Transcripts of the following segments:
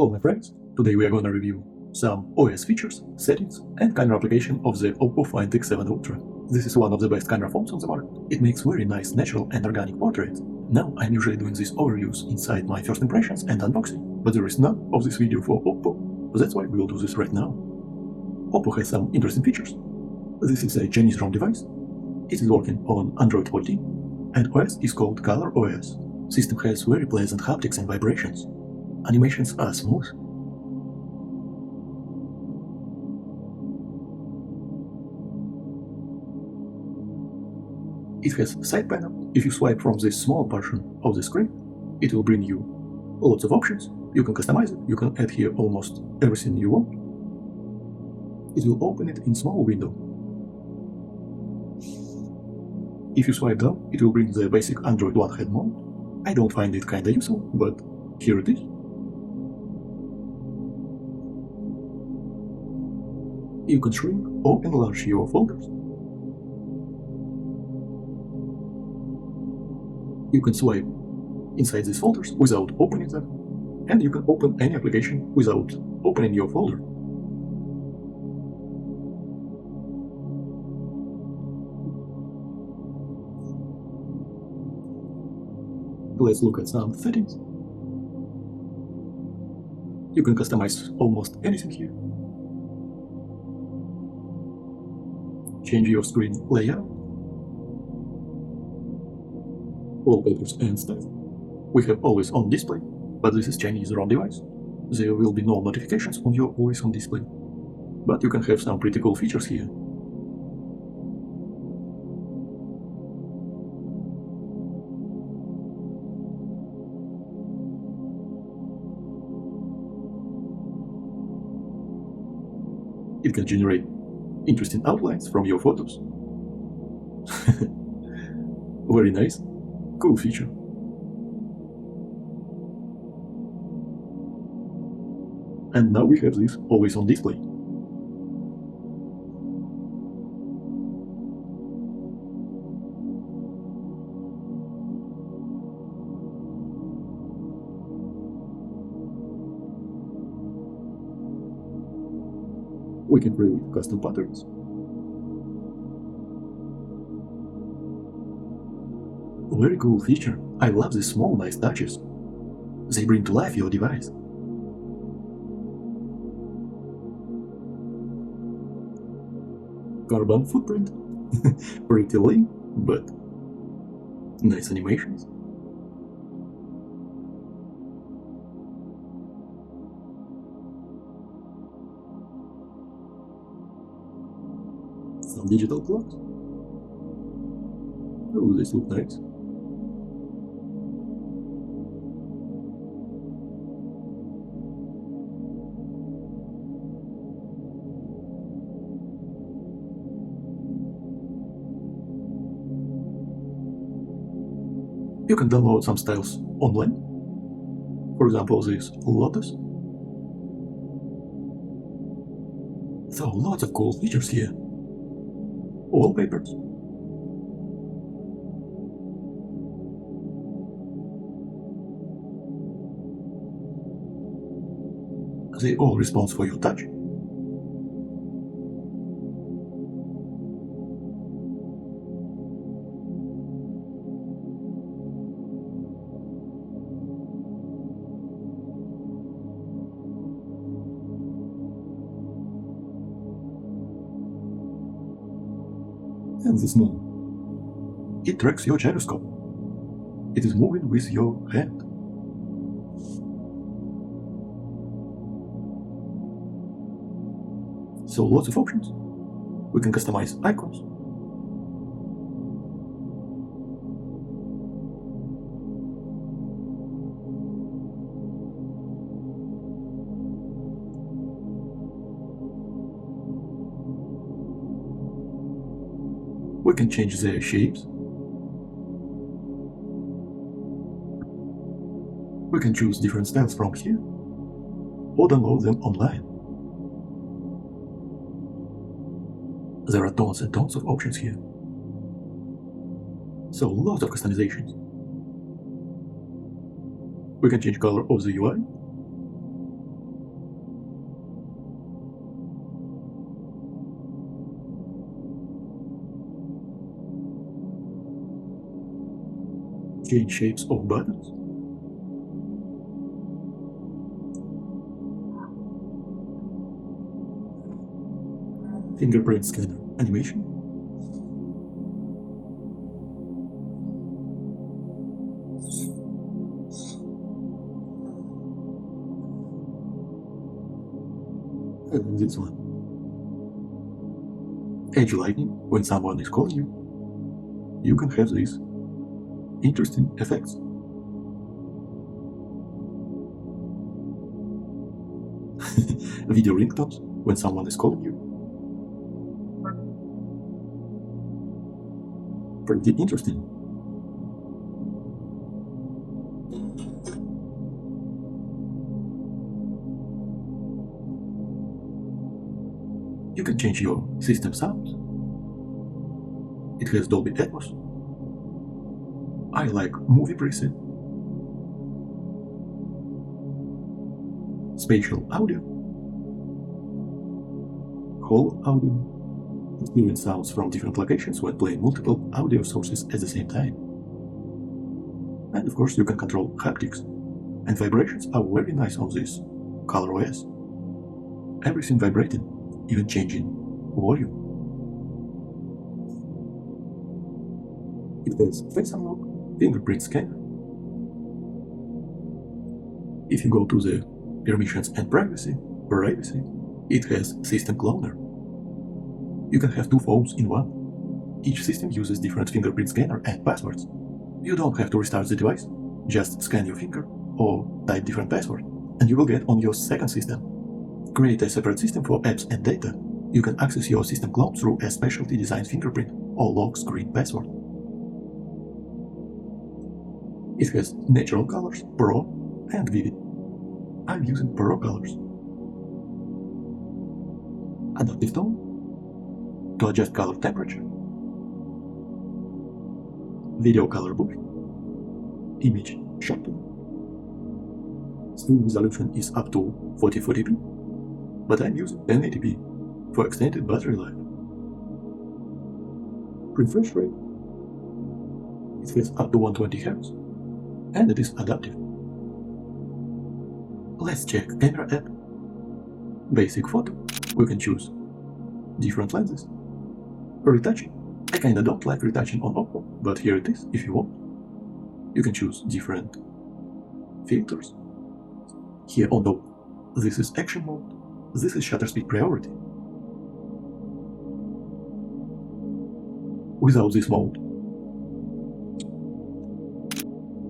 Hello my friends, today we are gonna review some OS features, settings and camera application of the Oppo Find X7 Ultra. This is one of the best camera phones on the market. It makes very nice natural and organic portraits. Now I'm usually doing these overviews inside my first impressions and unboxing, but there is none of this video for Oppo, that's why we will do this right now. Oppo has some interesting features. This is a Chinese ROM device. It is working on Android 14 and OS is called Color OS. System has very pleasant haptics and vibrations. Animations are smooth. It has side panel. If you swipe from this small portion of the screen, it will bring you lots of options. You can customize it, you can add here almost everything you want. It will open it in small window. If you swipe down, it will bring the basic Android One head mode. I don't find it kinda useful, but here it is. You can shrink or enlarge your folders. You can swipe inside these folders without opening them, and you can open any application without opening your folder. Let's look at some settings. You can customize almost anything here. Change your screen layout, wallpapers and stuff. We have always on display, but this is Chinese ROM device. There will be no notifications on your always on display, but you can have some pretty cool features here. It can generate interesting outlines from your photos. Very nice, cool feature. And now we have this always on display. We can create custom patterns. Very cool feature. I love these small nice touches. They bring to life your device. Carbon footprint. Pretty lame, but nice animations. Some digital clocks. Oh, this looks nice. You can download some styles online. For example, this Lotus. So lots of cool features here. Wallpapers. They all respond for your touch. And this move. It tracks your gyroscope. It is moving with your hand. So lots of options. We can customize icons. We can change their shapes. We can choose different styles from here, or download them online. There are tons and tons of options here. So lots of customizations. We can change color of the UI. Change shapes of buttons. Fingerprint scanner animation. And this one. Edge lighting. When someone is calling you, you can have these interesting effects. Video ringtones when someone is calling you. Pretty interesting. You can change your system sound. It has Dolby Atmos. I like movie preset. Spatial audio. Whole audio. Experience sounds from different locations when playing multiple audio sources at the same time. And of course you can control haptics. And vibrations are very nice on this ColorOS. Everything vibrating, even changing volume. It has face unlock, fingerprint scanner. If you go to the permissions and privacy, it has system cloner. You can have two phones in one. Each system uses different fingerprint scanner and passwords. You don't have to restart the device, just scan your finger or type different password, and you will get on your second system. Create a separate system for apps and data. You can access your system clone through a specialty designed fingerprint or lock screen password. It has natural colors, Pro and Vivid. I'm using Pro colors. Adaptive tone to adjust color temperature. Video color boost. Image sharpen. Screen resolution is up to 4040p, but I'm using 1080p for extended battery life. Refresh rate. It has up to 120 Hz, and it is adaptive. Let's check camera app. Basic photo. We can choose different lenses. Retouching. I kinda don't like retouching on Oppo, but here it is if you want. You can choose different filters. Here on top, this is action mode, this is shutter speed priority. Without this mode,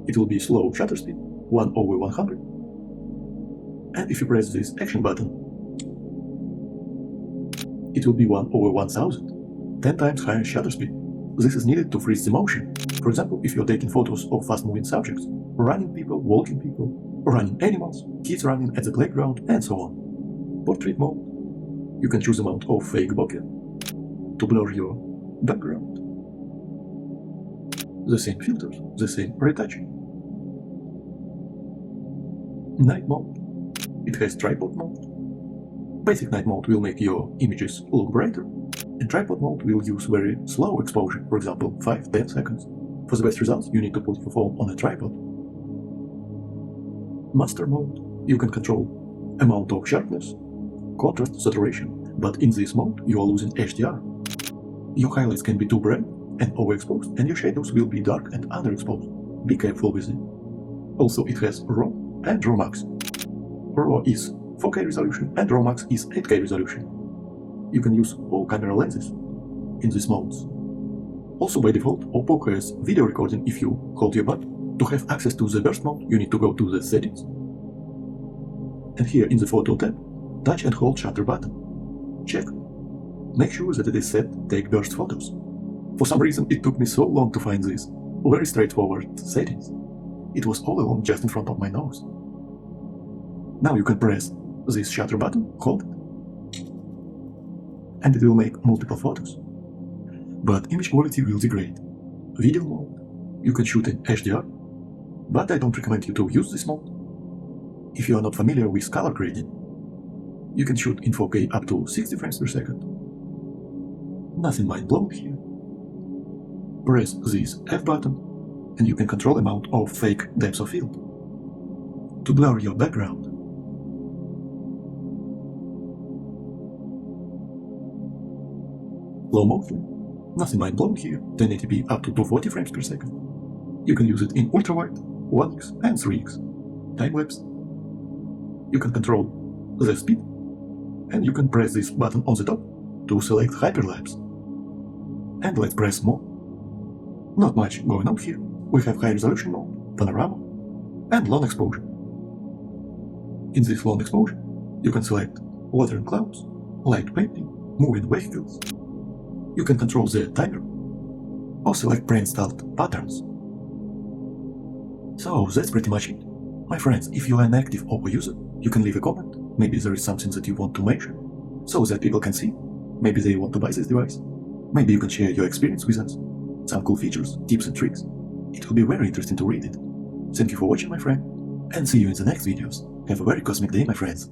it will be slow shutter speed, 1/100. And if you press this action button, it will be 1/1000. 10 times higher shutter speed. This is needed to freeze the motion. For example, if you're taking photos of fast-moving subjects, running people, walking people, running animals, kids running at the playground, and so on. Portrait mode. You can choose amount of fake bokeh to blur your background. The same filters, the same retouching. Night mode. It has tripod mode. Basic night mode will make your images look brighter. And tripod mode will use very slow exposure, for example 5-10 seconds. For the best results, you need to put your phone on a tripod. Master mode. You can control amount of sharpness, contrast, saturation, but in this mode you are losing HDR. Your highlights can be too bright and overexposed, and your shadows will be dark and underexposed. Be careful with it. Also, it has RAW and RAW Max. RAW is 4K resolution and RAW Max is 8K resolution. You can use all camera lenses in these modes. Also by default, Oppo has video recording if you hold your button. To have access to the burst mode, you need to go to the settings. And here in the photo tab, touch and hold shutter button. Check. Make sure that it is set take burst photos. For some reason it took me so long to find this very straightforward settings. It was all along just in front of my nose. Now you can press this shutter button, hold it, and it will make multiple photos. But image quality will degrade. Video mode. You can shoot in HDR, but I don't recommend you to use this mode. If you are not familiar with color grading, you can shoot in 4K up to 60 frames per second. Nothing mind-blowing here. Press this F button and you can control amount of fake depth of field. To blur your background, low motion, nothing mind blown here, 1080p up to 240 frames per second. You can use it in ultrawide, 1x and 3x. Time-lapse. You can control the speed, and you can press this button on the top to select hyperlapse. And let's press more. Not much going on here. We have high resolution mode, panorama, and long exposure. In this long exposure, you can select water and clouds, light painting, moving vehicles. You can control the timer, or select pre-installed patterns. So that's pretty much it. My friends, if you are an active Oppo user, you can leave a comment. Maybe there is something that you want to mention, so that people can see. Maybe they want to buy this device. Maybe you can share your experience with us. Some cool features, tips and tricks. It will be very interesting to read it. Thank you for watching, my friend, and see you in the next videos. Have a very cosmic day, my friends.